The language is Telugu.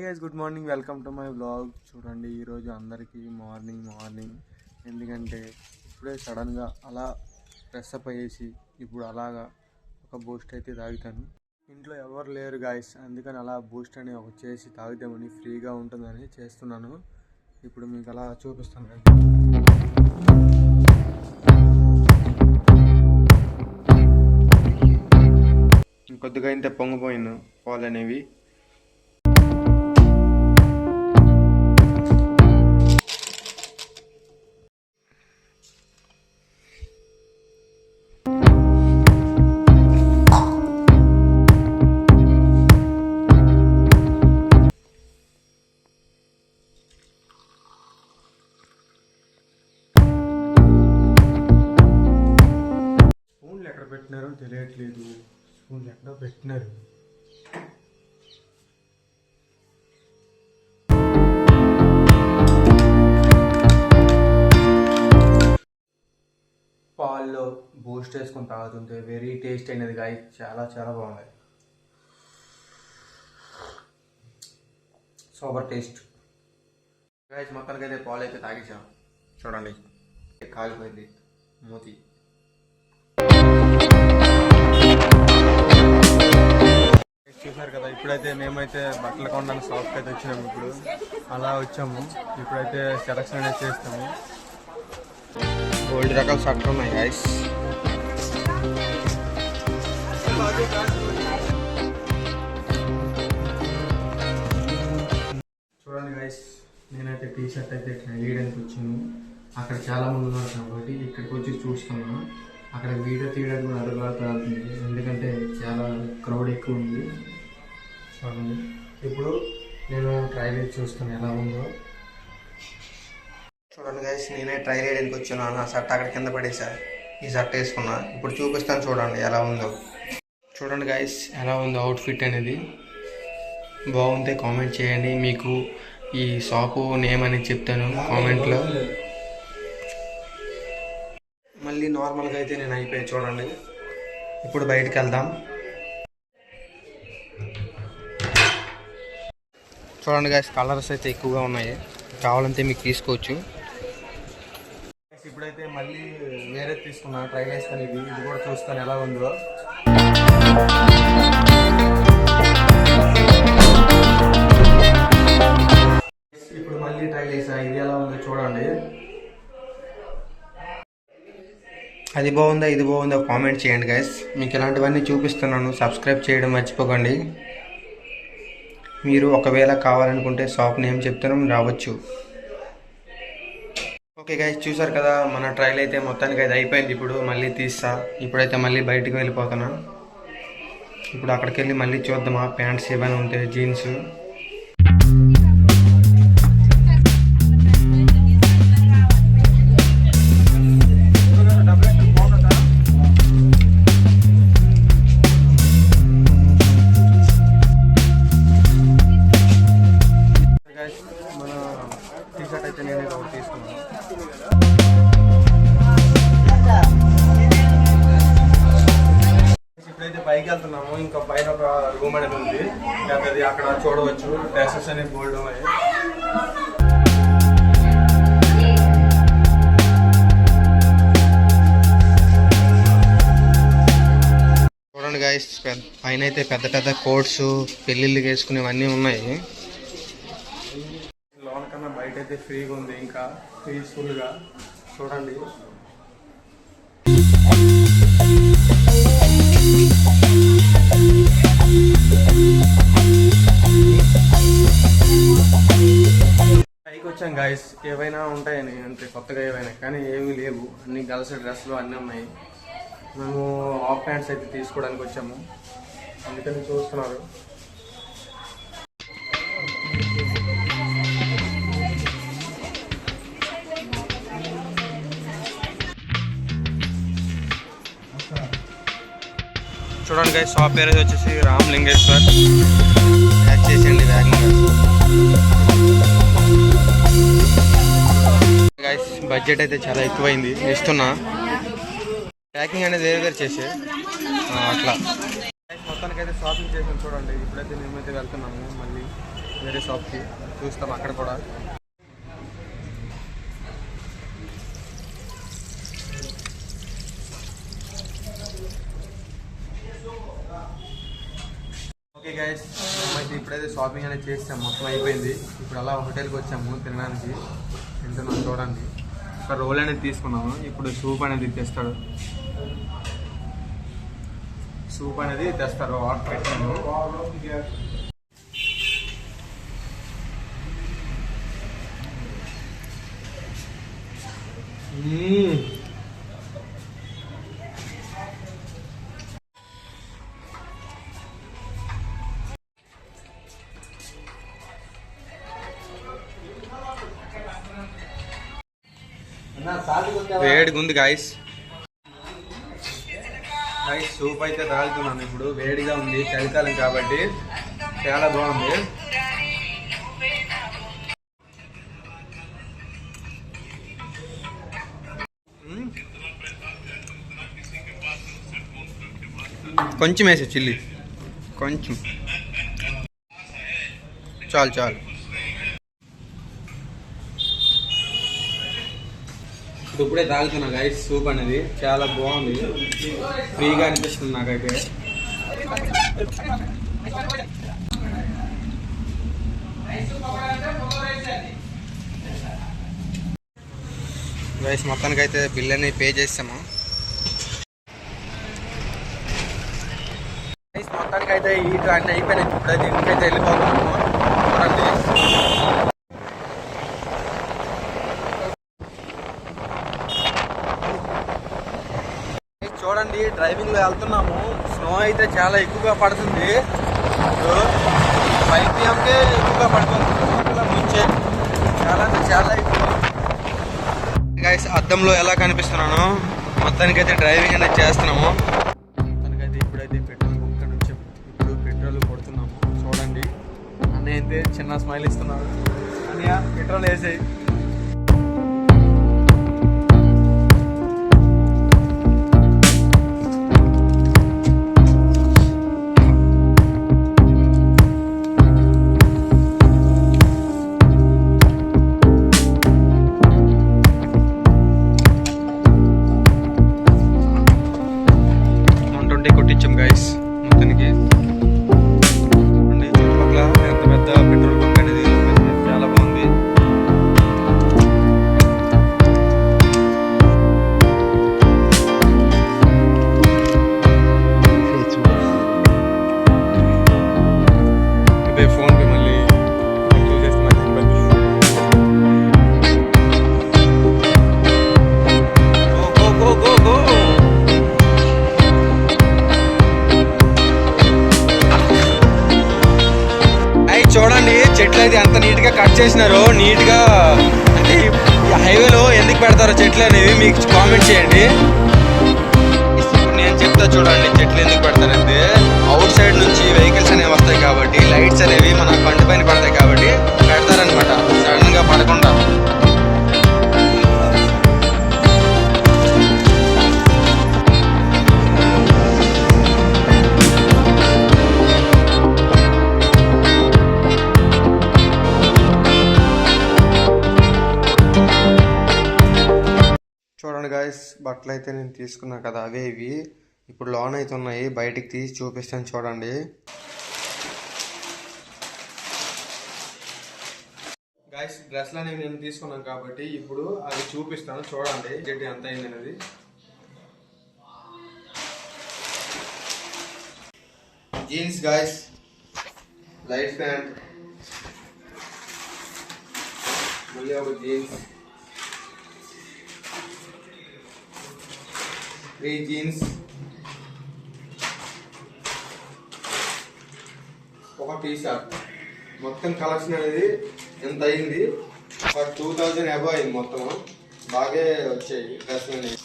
Guys, good morning, welcome to my vlog. చూడండి, ఈరోజు అందరికీ మార్నింగ్ ఎందుకంటే ఇప్పుడే సడన్గా అలా ఫ్రెష్ అప్ అయ్యేసి ఇప్పుడు అలాగా ఒక బూస్ట్ అయితే తాగుతాను. ఇంట్లో ఎవరు లేరు గాయస్, అందుకని అలా బూస్ట్ అని ఒక చేసి తాగుదామని ఫ్రీగా ఉంటుందని చేస్తున్నాను. ఇప్పుడు మీకు అలా చూపిస్తాను. ఇంకొద్దిగా ఇంత పొంగిపోయిన పాలు అనేవి. స్పూన్లు ఎక్కడ పెట్టినారో తెలియట్లేదు. స్పూన్లు ఎక్కడ పెట్టినారు. పాల్లో బూస్ట్ వేసుకొని తాగుతుంటే వెరీ టేస్ట్ అయినది గాయ, చాలా బాగుంది. Super taste guys. మొత్తానికి అయితే పాలు అయితే తాగేసాం. చూడండి, కాలిపోయింది మూతి. చూసారు కదా, ఇప్పుడైతే మేమైతే బట్టల కొండని షాప్కి అయితే వచ్చినాము. ఇప్పుడు అలా వచ్చాము. ఇప్పుడైతే సెలక్షన్ అనేది చేస్తాము. గోల్డ్ రకాల షర్ట్లు ఉన్నాయి గైస్. చూడండి గైస్, నేనైతే టీ షర్ట్ అయితే ట్రై చేయడానికి వచ్చాను. అక్కడ చాలా మంది ఉన్నారు కాబట్టి ఇక్కడికి వచ్చి చూస్తున్నాను. అక్కడ వీడియో తీయడానికి కూడా అడుగుతుంది, ఎందుకంటే చాలా క్రౌడ్ ఎక్కువ ఉంది. చూడండి, ఇప్పుడు నేను ట్రై చేసి చూస్తాను ఎలా ఉందో. చూడండి గైస్, నేనే ట్రై చేయడానికి వచ్చాను. ఆ షర్ట్ అక్కడ కింద పడేసా, ఈ షర్ట్ వేసుకున్నా. ఇప్పుడు చూపిస్తాను, చూడండి ఎలా ఉందో. చూడండి గైస్, ఎలా ఉందో అవుట్ఫిట్ అనేది. బాగుంటే కామెంట్ చేయండి. మీకు ఈ షాపు నేమ్ అనేది చెప్తాను కామెంట్లో. మళ్ళీ నార్మల్గా అయితే నేను అయిపోయి. చూడండి, ఇప్పుడు బయటికి వెళ్దాం. చూడండి గైస్, కలర్స్ అయితే ఎక్కువగా ఉన్నాయి. కావాలంటే మీకు తీసుకోవచ్చు. ఇప్పుడైతే మళ్ళీ వేరే తీసుకున్నా, ట్రై చేస్తాను. ఇది కూడా చూస్తాను ఎలా ఉందో. ఇప్పుడు మళ్ళీ ట్రై చేసా, ఇది ఎలా ఉందో చూడండి. అది బాగుందా ఇది బాగుందా కామెంట్ చేయండి గైస్. మీకు ఇలాంటివన్నీ చూపిస్తున్నాను. సబ్స్క్రైబ్ చేయడం మర్చిపోకండి. మీరు ఒకవేళ కావాలనుకుంటే షాప్ నేమ్ చెప్తాను, రావచ్చు. ఓకే గైస్, చూసారు కదా, మన ట్రైల్ అయితే మొత్తానికి అయితే అయిపోయింది. ఇప్పుడు మళ్ళీ తీస్తా. ఇప్పుడైతే మళ్ళీ బయటికి వెళ్ళిపోతున్నా. ఇప్పుడు అక్కడికి వెళ్ళి మళ్ళీ చూద్దామా ప్యాంట్స్ ఏమైనా ఉంటాయి, జీన్స్. మన టీ షర్ట్ అయితే నేనే ఒకటి తీసుకున్నాను. ఇప్పుడైతే పైకి వెళ్తున్నాము. ఇంకా పైన ఒక రూమ్ అనేది ఉంది, అది అక్కడ చూడవచ్చు. డ్రెస్సెస్ అనేది బోల్డ్ ఉన్నాయి. చూడండి గైస్, పైన అయితే పెద్ద కోట్స్, పెళ్ళిళ్ళు వేసుకునేవన్నీ ఉన్నాయి. లోన కన్నా బయట అయితే ఫ్రీగా ఉంది, ఇంకా పీస్ఫుల్గా. చూడండి, పైకి వచ్చాం గాయస్. ఏవైనా ఉంటాయని అంటే కొత్తగా ఏవైనా, కానీ ఏమీ లేవు. అన్ని గర్ల్స్ డ్రెస్లు అన్నీ ఉన్నాయి. మేము హాఫ్ ప్యాంట్స్ అయితే తీసుకోవడానికి వచ్చాము, అందుకని చూస్తున్నారు. చూడండి గైస్, షాప్ పేరు వచ్చేసి రామలింగేశ్వర్. ప్యాక్ చేసేయండి గైస్. బడ్జెట్ అయితే చాలా ఎక్కువైంది, ఇస్తున్నా. ప్యాకింగ్ అనేది వేరే చేసే అట్లా. మొత్తానికైతే షాపింగ్ చేసాం. చూడండి, ఇప్పుడైతే మేమైతే వెళ్తున్నాము. మళ్ళీ వేరే షాప్కి చూస్తాం అక్కడ కూడా. ఓకే గైస్, అయితే ఇప్పుడైతే షాపింగ్ అనేది చేసాం, మొత్తం అయిపోయింది. ఇప్పుడు అలా హోటల్కి వచ్చాము తినడానికి. తింటున్నాం చూడండి. ఒక రోల్ అనేది తీసుకున్నాము. ఇప్పుడు సూప్ అనేది తెస్తాడు. సూప్ అనేది తెస్తారు. ఆర్డర్ పెట్టాను. వేడిగా ఉంది గాయస్. సూప్ అయితే తాగుతున్నాను. ఇప్పుడు వేడిగా ఉంది, చలికాలం కాబట్టి చాలా బాగుంది. కొంచెం వేసే చిల్లి, కొంచెం చాలు చాలు. ఇప్పుడే తాగుతున్నా గైస్. సూప్ అనేది చాలా బాగుంది, ఫ్రీగా అనిపిస్తుంది నాకైతే. గైస్ మొత్తానికి అయితే బిల్ అనేది పే చేసాము. గైస్ మొత్తానికి అయితే ఈ అన్నీ అయిపోయినాయి. ఇప్పుడైతే ఇంటికైతే వెళ్ళిపోతున్నాము. చూడండి, డ్రైవింగ్ లో వెళ్తున్నాము. స్నో అయితే చాలా ఎక్కువగా పడుతుంది. 5 PM ఎక్కువగా పడుతుంది. ముంచే చాలా అంటే చాలా ఎక్కువ. గైస్ అద్దంలో ఎలా కనిపిస్తున్నాను. మొత్తానికి అయితే డ్రైవింగ్ అనేది చేస్తున్నాము. మొత్తానికైతే ఇప్పుడైతే పెట్రోల్ బుక్ అని వచ్చాము. ఇప్పుడు పెట్రోల్ కొడుతున్నాము. చూడండి, అన్నయ్య అయితే చిన్న స్మైల్ ఇస్తున్నాడు. అన్నయ్య పెట్రోల్ వేసాయి. కొట్టించాం గైస్. మొత్తానికి చుట్టుపక్కల ఎంత పెద్ద పెట్రోల్ బంక్ అనేది చాలా బాగుంది. ఇదే ఫోన్ పే మళ్ళీ చూసేస్తే నాకు ఇబ్బంది. Go go go go. చూడండి, చెట్లు అయితే అంత నీట్ గా కట్ చేసినారు. నీట్ గా అంటే హైవేలో ఎందుకు పెడతారో చెట్లు అనేవి మీకు కామెంట్ చేయండి. ఇప్పుడు నేను చెప్తా చూడండి, చెట్లు ఎందుకు పెడతారంటే అవుట్ సైడ్ నుంచి వెహికల్స్ అనేవి వస్తాయి కాబట్టి, లైట్స్ అనేవి మన బండి పైన పడతాయి కాబట్టి పెడతారనమాట, సడన్ గా పడకుండా. చూడండి గాయస్, బట్టలు అయితే నేను తీసుకున్నా కదా, అవే ఇవి. ఇప్పుడు లోన్ అయితే ఉన్నాయి, బయటికి తీసి చూపిస్తాను చూడండి. గాయస్ డ్రెస్లు అనేవి నేను తీసుకున్నాను కాబట్టి ఇప్పుడు అది చూపిస్తాను చూడండి, చెట్టు ఎంత అయింది అనేది. జీన్స్ గాయస్, లైట్ ప్యాంట్, మళ్ళీ ఒక జీన్స్, 3 జీన్స్, ఒక టీ షర్ట్. మొత్తం కలెక్షన్ అనేది ఎంత అయింది? 2000 అబౌవ్ అయింది. మొత్తం బాగా వచ్చాయి డ్రెస్లు అనేవి.